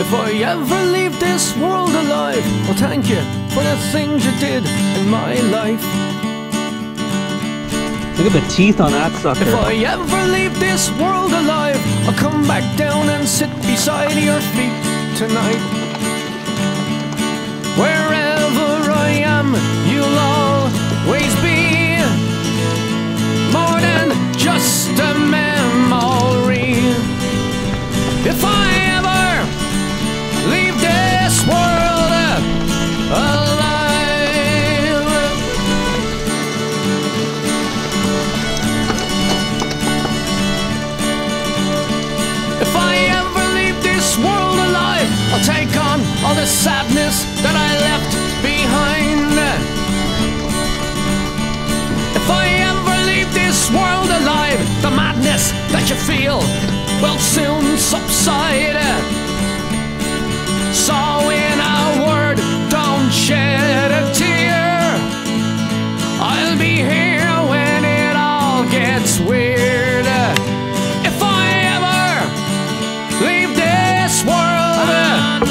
If I ever leave this world alive, well, thank you for the things you did in my life. Look at the teeth on that sucker. If I ever leave this world alive, I'll come back down and sit beside your feet tonight. Wherever I am, you'll always be more than just a memory. If I ever leave this world alive, if I ever leave this world alive, I'll take on all the sadness that I left behind. If I ever leave this world alive, the madness that you feel will soon subside. So in a word, don't shed a tear. I'll be here when it all gets weird. If I ever leave this world alive,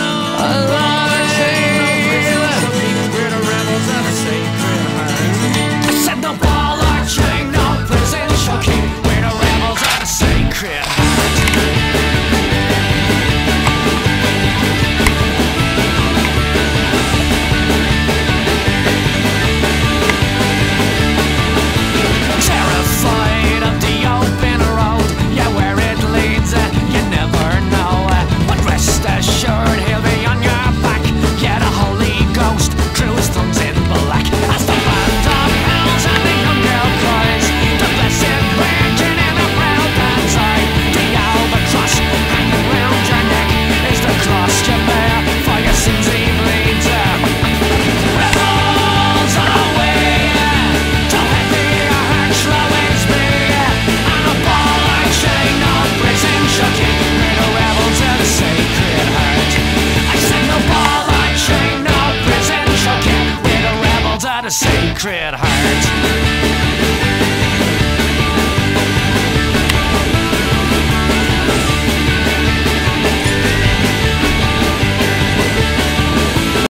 I said no ball or chain, no prison shall keep. We're the rebels of the sacred heart. Terrified of the open road, yeah, where it leads, you never know. But rest assured, he'll be on your back. Yeah, the Holy Ghost crews thumbs in black as the band of hells and the young girl cries. The blessed Virgin in a proud band's eye. The albatross hanging round your neck is the cross you bear for your sins he bleeds. Rebels away, don't let the heart always be. And a ball or chain, no prison shall keep. We're the rebels of the Sacred Heart. I said no ball or chain, no prison shall keep. We're the rebels of the Sacred Heart.